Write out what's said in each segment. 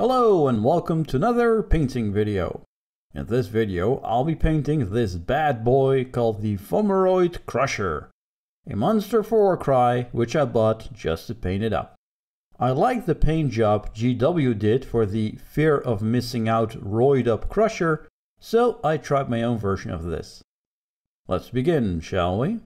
Hello and welcome to another painting video. In this video I'll be painting this bad boy called the Fomoroid Crusher. A monster for Warcry which I bought just to paint it up. I like the paint job GW did for the Fear of Missing Out Roid Up Crusher, so I tried my own version of this. Let's begin, shall we?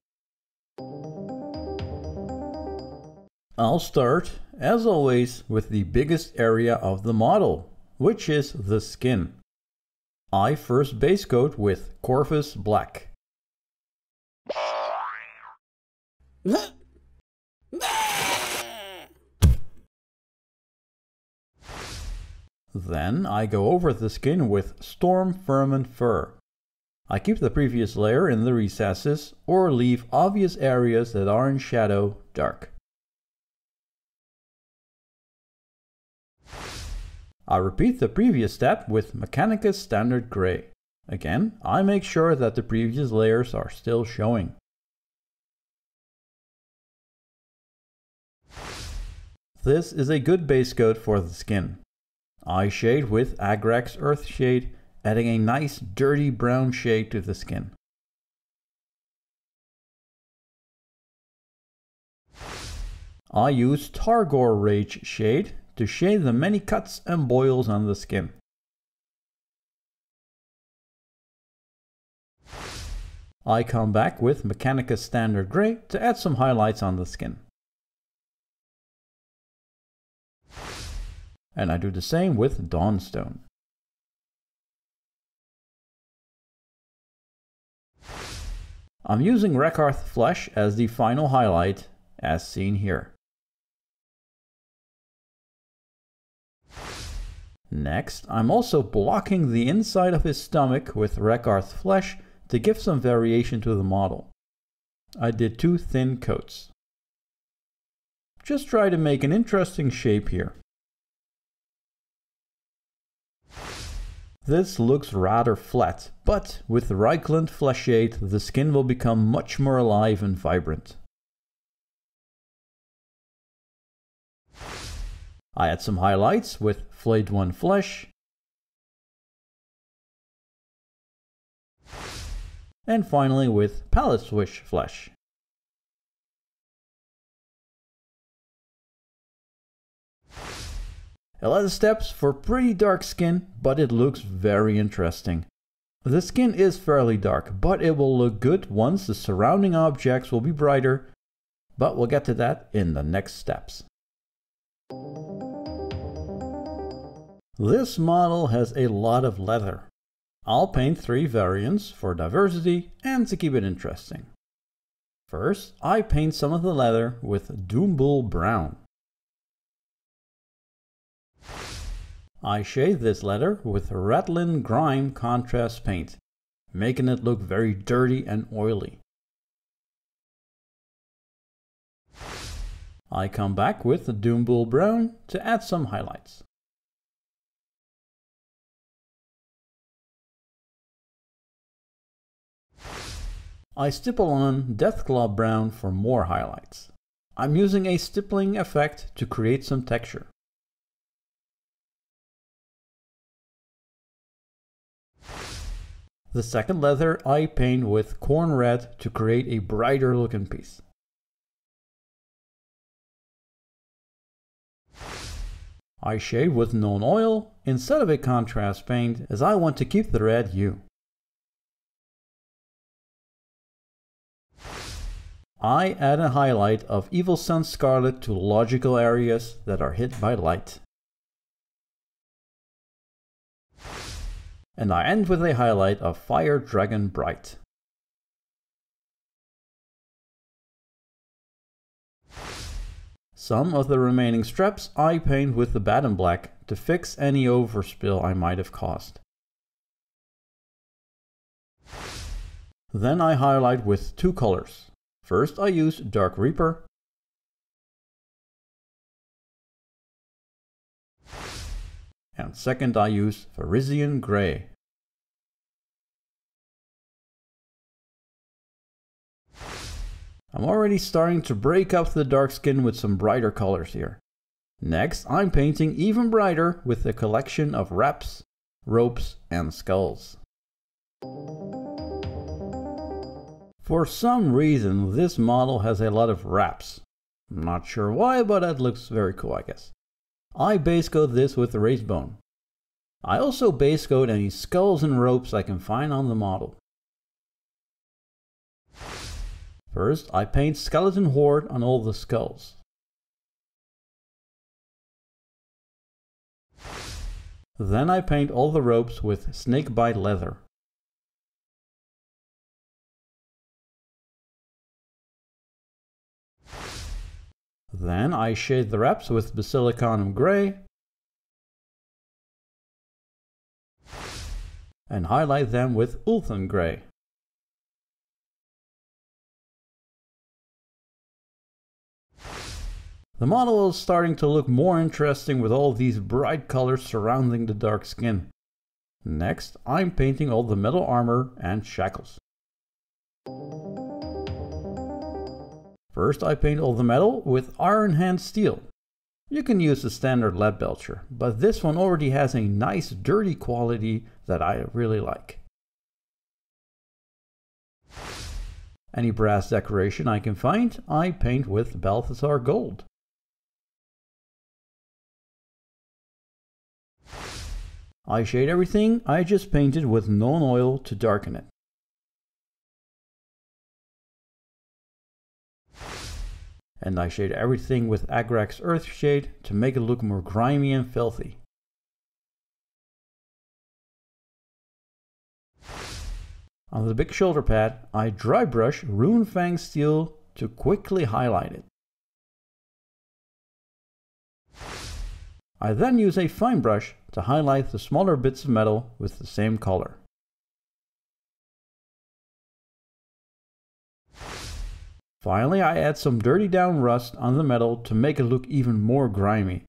I'll start, as always, with the biggest area of the model, which is the skin. I first base coat with Corvus Black. Then I go over the skin with Storm Ferment Fur. I keep the previous layer in the recesses or leave obvious areas that are in shadow dark. I repeat the previous step with Mechanicus Standard Grey. Again, I make sure that the previous layers are still showing. This is a good base coat for the skin. I shade with Agrax Earthshade, adding a nice dirty brown shade to the skin. I use Targor Rage shade to shade the many cuts and boils on the skin. I come back with Mechanicus Standard Grey to add some highlights on the skin. And I do the same with Dawnstone. I'm using Wreck-Hearth Flesh as the final highlight, as seen here. Next, I'm also blocking the inside of his stomach with Wreck-Hearth Flesh to give some variation to the model. I did 2 thin coats. Just try to make an interesting shape here. This looks rather flat, but with Reichland Flesh Shade the skin will become much more alive and vibrant. I add some highlights with Flayed One Flesh and finally with Palette Swish Flesh. A lot of steps for pretty dark skin, but it looks very interesting. The skin is fairly dark, but it will look good once the surrounding objects will be brighter, but we'll get to that in the next steps. This model has a lot of leather. I'll paint 3 variants for diversity and to keep it interesting. First, I paint some of the leather with Doombull Brown. I shade this leather with Ratlin Grime contrast paint, making it look very dirty and oily. I come back with the Doombull Brown to add some highlights. I stipple on Deathclaw Brown for more highlights. I'm using a stippling effect to create some texture. The second leather I paint with Corn Red to create a brighter looking piece. I shade with Known Oil instead of a contrast paint as I want to keep the red hue. I add a highlight of Evil Sunz Scarlet to logical areas that are hit by light. And I end with a highlight of Fire Dragon Bright. Some of the remaining straps I paint with the Abaddon Black to fix any overspill I might have caused. Then I highlight with 2 colors. First I use Dark Reaper, and second I use Fenrisian Grey. I'm already starting to break up the dark skin with some brighter colors here. Next, I'm painting even brighter with a collection of wraps, ropes and skulls. For some reason, this model has a lot of wraps. I'm not sure why, but that looks very cool, I guess. I base coat this with raised bone. I also base coat any skulls and ropes I can find on the model. First, I paint Skeleton Horde on all the skulls. Then I paint all the ropes with snakebite leather. Then I shade the wraps with Basilicanum Grey and highlight them with Ulthuan Grey. The model is starting to look more interesting with all these bright colors surrounding the dark skin. Next, I'm painting all the metal armor and shackles. First, I paint all the metal with Iron Hand Steel. You can use the standard lead belcher, but this one already has a nice dirty quality that I really like. Any brass decoration I can find, I paint with Balthasar Gold. I shade everything I just painted with non-oil to darken it. And I shade everything with Agrax Earthshade to make it look more grimy and filthy. On the big shoulder pad, I dry brush Runefang Steel to quickly highlight it. I then use a fine brush to highlight the smaller bits of metal with the same color. Finally, I add some dirty down rust on the metal to make it look even more grimy.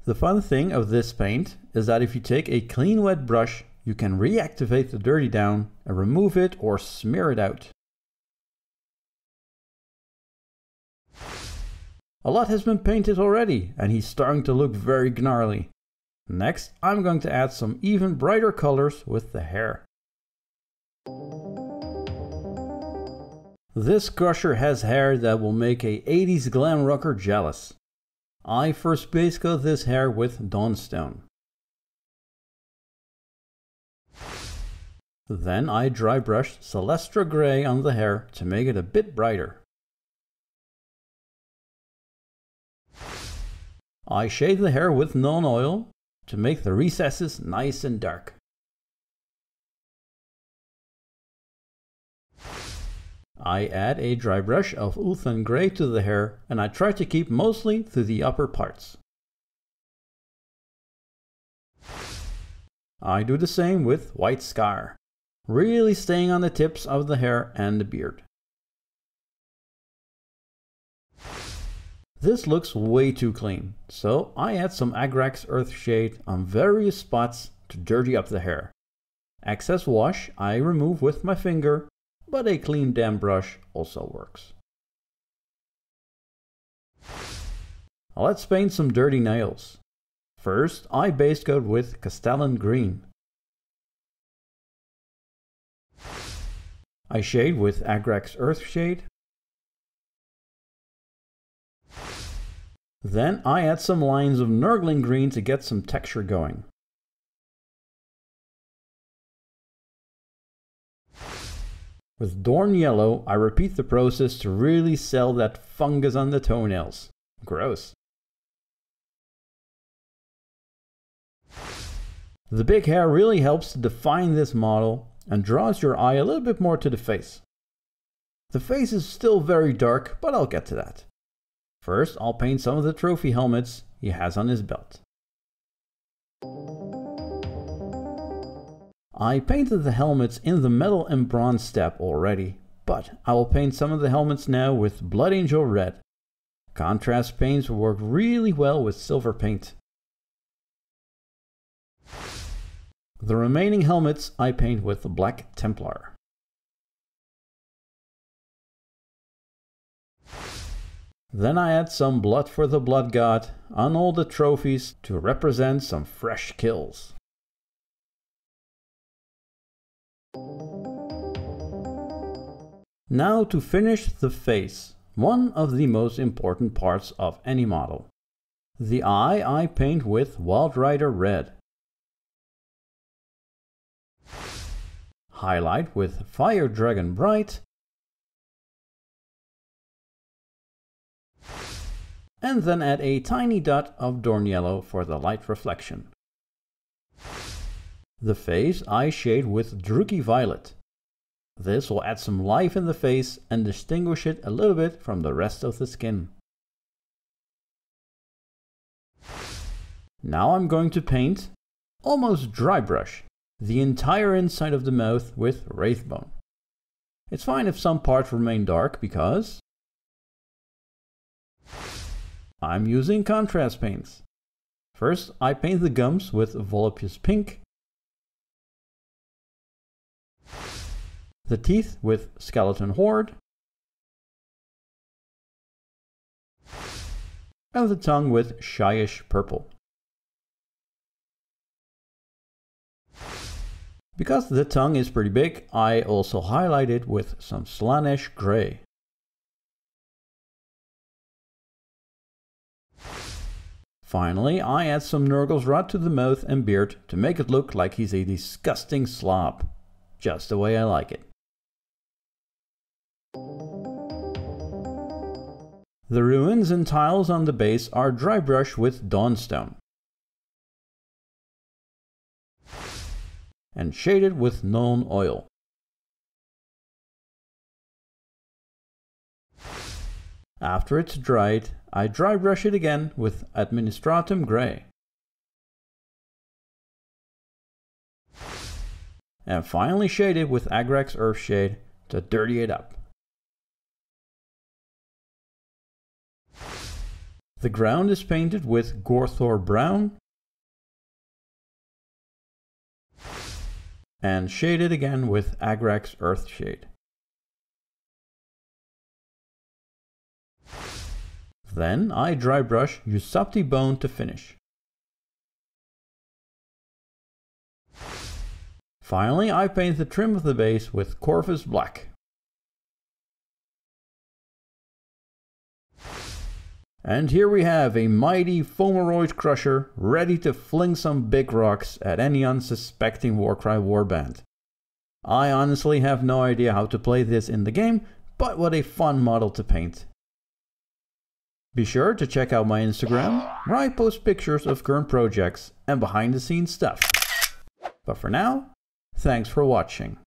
The fun thing of this paint is that if you take a clean wet brush, you can reactivate the dirty down and remove it or smear it out. A lot has been painted already and he's starting to look very gnarly. Next, I'm going to add some even brighter colors with the hair. This Crusher has hair that will make a 80s glam rocker jealous. I first base coat this hair with Dawnstone. Then I dry brushed Celestra Grey on the hair to make it a bit brighter. I shade the hair with non-oil to make the recesses nice and dark. I add a dry brush of Ulthuan Grey to the hair and I try to keep mostly to the upper parts. I do the same with White Scar, really staying on the tips of the hair and the beard. This looks way too clean, so I add some Agrax Earthshade on various spots to dirty up the hair. Excess wash I remove with my finger, but a clean damp brush also works. Let's paint some dirty nails. First, I base coat with Castellan Green. I shade with Agrax Earthshade. Then I add some lines of Nurgling Green to get some texture going. With Dorn Yellow, I repeat the process to really sell that fungus on the toenails. Gross. The big hair really helps to define this model and draws your eye a little bit more to the face. The face is still very dark, but I'll get to that. First, I'll paint some of the trophy helmets he has on his belt. I painted the helmets in the metal and bronze step already, but I will paint some of the helmets now with Blood Angel Red. Contrast paints work really well with silver paint. The remaining helmets I paint with the Black Templar. Then I add some blood for the blood god on all the trophies to represent some fresh kills. Now to finish the face, one of the most important parts of any model. The eye I paint with Wild Rider Red. Highlight with Fire Dragon Bright. And then add a tiny dot of Dorn Yellow for the light reflection. The face I shade with Druchii Violet. This will add some life in the face and distinguish it a little bit from the rest of the skin. Now I'm going to paint, almost dry brush, the entire inside of the mouth with Wraithbone. It's fine if some parts remain dark because I'm using contrast paints. First I paint the gums with Voluptuous Pink, the teeth with Skeleton Horde, and the tongue with Shyish Purple. Because the tongue is pretty big, I also highlight it with some Slaanesh Grey. Finally, I add some Nurgle's Rot to the mouth and beard to make it look like he's a disgusting slob. Just the way I like it. The ruins and tiles on the base are dry brush with Dawnstone and shaded with Known Oil. After it's dried, I dry brush it again with Administratum Grey. And finally shade it with Agrax Earthshade to dirty it up. The ground is painted with Dorn Brown and shaded again with Agrax Earthshade. Then I dry brush Ushabti Bone to finish. Finally, I paint the trim of the base with Corvus Black. And here we have a mighty Fomoroid Crusher ready to fling some big rocks at any unsuspecting Warcry warband. I honestly have no idea how to play this in the game, but what a fun model to paint. Be sure to check out my Instagram, where I post pictures of current projects and behind the scenes stuff. But for now, thanks for watching.